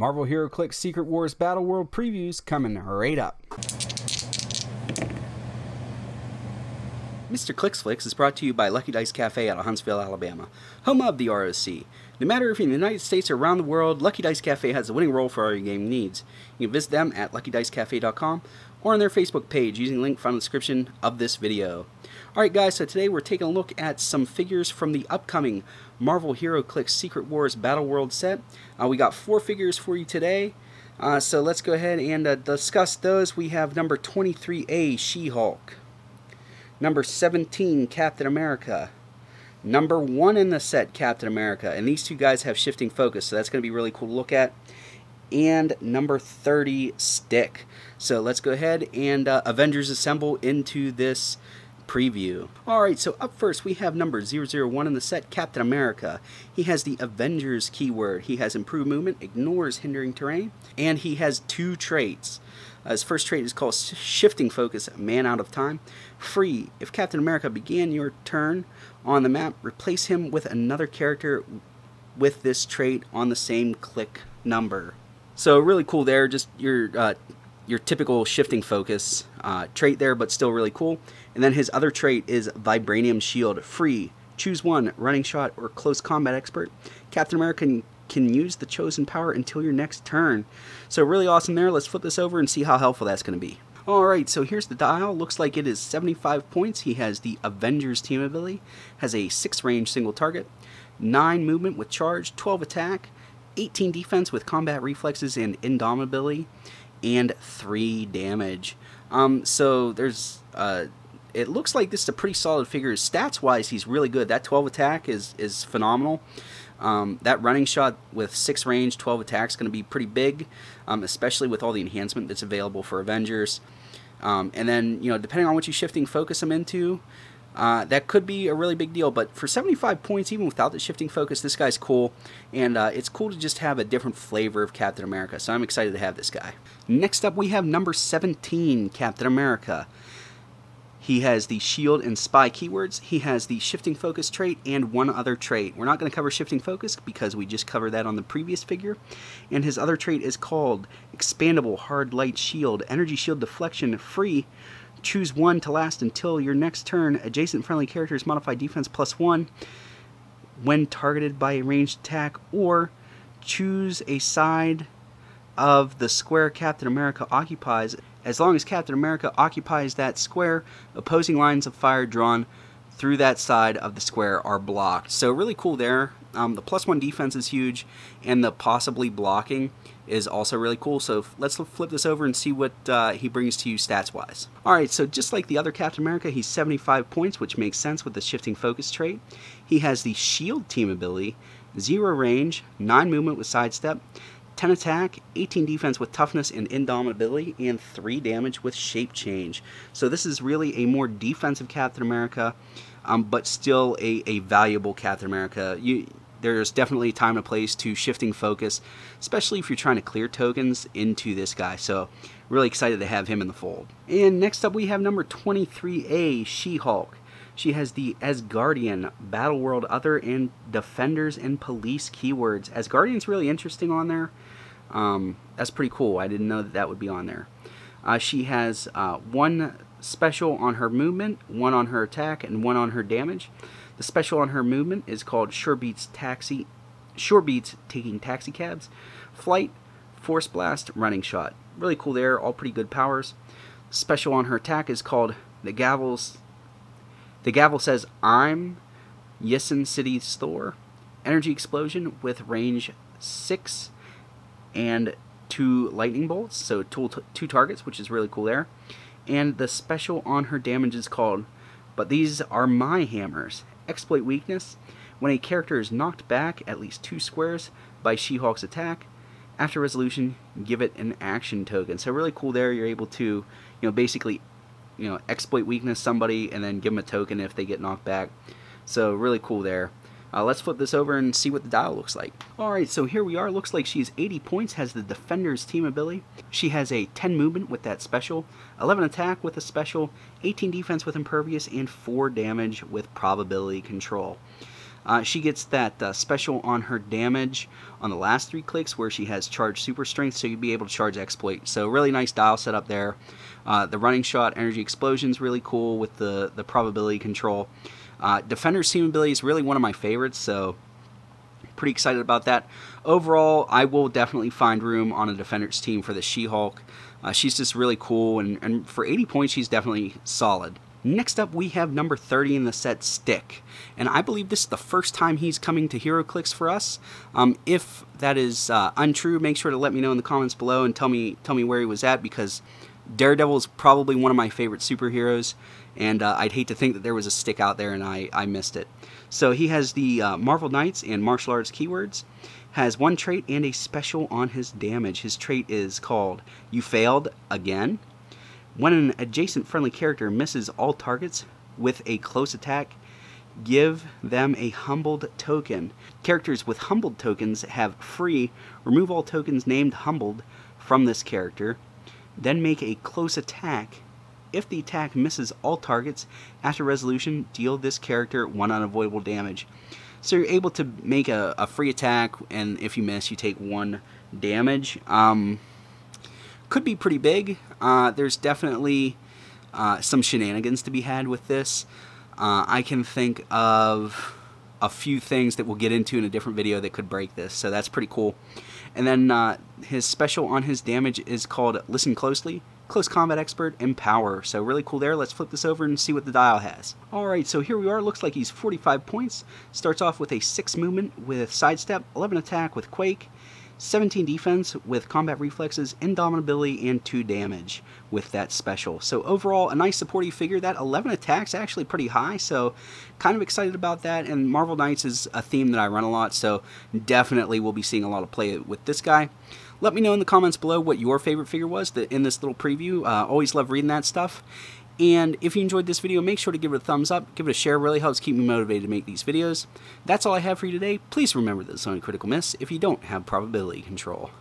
Marvel Heroclix Secret Wars Battleworld previews coming right up. Mr. Clicksflix is brought to you by Lucky Dice Cafe out of Huntsville, Alabama, home of the ROC. No matter if you're in the United States or around the world, Lucky Dice Cafe has the winning roll for all your game needs. You can visit them at luckydicecafé.com or on their Facebook page using the link found in the description of this video. Alright guys, so today we're taking a look at some figures from the upcoming Marvel Heroclix Secret Wars Battleworld set. We got 4 figures for you today, so let's go ahead and discuss those. We have number 23A, She-Hulk. Number 17, Captain America. Number 1 in the set, Captain America. And these two guys have shifting focus, so that's going to be really cool to look at. And number 30, Stick. So let's go ahead and Avengers Assemble into this preview. Alright, so up first we have number 001 in the set, Captain America. He has the Avengers keyword. He has improved movement, ignores hindering terrain, and he has 2 traits. His first trait is called Shifting Focus, Man Out of Time. Free. If Captain America began your turn on the map, replace him with another character with this trait on the same click number. So really cool there, just your typical Shifting Focus trait there, but still really cool. And then his other trait is Vibranium Shield. Free. Choose one, Running Shot or Close Combat Expert. Captain America can use the chosen power until your next turn. So really awesome there. Let's flip this over and see how helpful that's going to be. Alright, so here's the dial. Looks like it is 75 points. He has the Avengers team ability, has a 6 range single target, 9 movement with charge, 12 attack, 18 defense with combat reflexes and indomitability, and 3 damage. So there's it looks like this is a pretty solid figure. Stats wise, he's really good. That 12 attack is phenomenal. That running shot with 6 range, 12 attack is going to be pretty big, especially with all the enhancement that's available for Avengers. And then, you know, depending on what you shifting focus them into, that could be a really big deal. But for 75 points, even without the shifting focus, this guy's cool. And it's cool to just have a different flavor of Captain America. So I'm excited to have this guy. Next up, we have number 17, Captain America. He has the shield and spy keywords. He has the shifting focus trait and 1 other trait. We're not going to cover shifting focus because we just covered that on the previous figure. And his other trait is called expandable hard light shield. Energy shield deflection. Free. Choose one to last until your next turn. Adjacent friendly characters modify defense +1 when targeted by a ranged attack, or choose a side of the square Captain America occupies. As long as Captain America occupies that square, opposing lines of fire drawn through that side of the square are blocked. So really cool there. The +1 defense is huge, and the possibly blocking is also really cool. So let's flip this over and see what he brings to you stats-wise. Alright, so just like the other Captain America, he's 75 points, which makes sense with the shifting focus trait. He has the shield team ability, 0 range, 9 movement with sidestep, 10 attack, 18 defense with toughness and indomitability, and 3 damage with shape change. So this is really a more defensive Captain America, but still a valuable Captain America. There's definitely time and place to shifting focus, especially if you're trying to clear tokens into this guy. So really excited to have him in the fold. And next up we have number 23A, She-Hulk. She has the Asgardian, Battleworld Other, and Defenders and Police keywords. Asgardian's really interesting on there. That's pretty cool. I didn't know that that would be on there. She has 1 special on her movement, 1 on her attack, and 1 on her damage. The special on her movement is called Sure Beats Taking Taxi Cabs, Flight, Force Blast, Running Shot. Really cool there, all pretty good powers. Special on her attack is called The Gavel Says I'm Yesen City Store. Energy Explosion with range 6 and 2 lightning bolts, so 2 targets, which is really cool there. And the special on her damage is called But These Are My Hammers. Exploit weakness. When a character is knocked back at least 2 squares by She-Hulk's attack, after resolution, give it an action token. So really cool there. You're able to, basically, exploit weakness somebody and then give them a token if they get knocked back. So really cool there. Let's flip this over and see what the dial looks like. Alright, so here we are. Looks like she's 80 points, has the Defender's team ability. She has a 10 movement with that special, 11 attack with a special, 18 defense with impervious, and 4 damage with probability control. She gets that special on her damage on the last 3 clicks where she has charged super strength, so you'd be able to charge exploit. So really nice dial setup there. The running shot, energy explosion is really cool with the probability control. Defender's team ability is really one of my favorites, so pretty excited about that. Overall, I will definitely find room on a Defender's team for the She-Hulk. She's just really cool, and for 80 points, she's definitely solid. Next up, we have number 30 in the set, Stick. And I believe this is the first time he's coming to Heroclix for us. If that is untrue, make sure to let me know in the comments below and tell me where he was at, because Daredevil is probably one of my favorite superheroes, and I'd hate to think that there was a Stick out there and I missed it. So he has the Marvel Knights and martial arts keywords, has 1 trait and a special on his damage. His trait is called You Failed Again. When an adjacent friendly character misses all targets with a close attack, give them a humbled token. Characters with humbled tokens have free remove all tokens named humbled from this character, then make a close attack. If the attack misses all targets after resolution, deal this character 1 unavoidable damage. So you're able to make a free attack, and if you miss, you take 1 damage. Could be pretty big. There's definitely some shenanigans to be had with this. I can think of a few things that we'll get into in a different video that could break this, so that's pretty cool. And then his special on his damage is called Listen Closely, Close Combat Expert, and Power. So really cool there. Let's flip this over and see what the dial has. Alright, so here we are. Looks like he's 45 points. Starts off with a 6 movement with Sidestep, 11 attack with Quake, 17 defense with combat reflexes, indomitability, and 2 damage with that special. So overall, a nice supportive figure. That 11 attacks actually pretty high, so kind of excited about that. And Marvel Knights is a theme that I run a lot, so definitely we'll be seeing a lot of play with this guy. Let me know in the comments below what your favorite figure was in this little preview. Always love reading that stuff. And if you enjoyed this video, make sure to give it a thumbs up, give it a share. Really helps keep me motivated to make these videos. That's all I have for you today. Please remember that it's only a critical miss if you don't have probability control.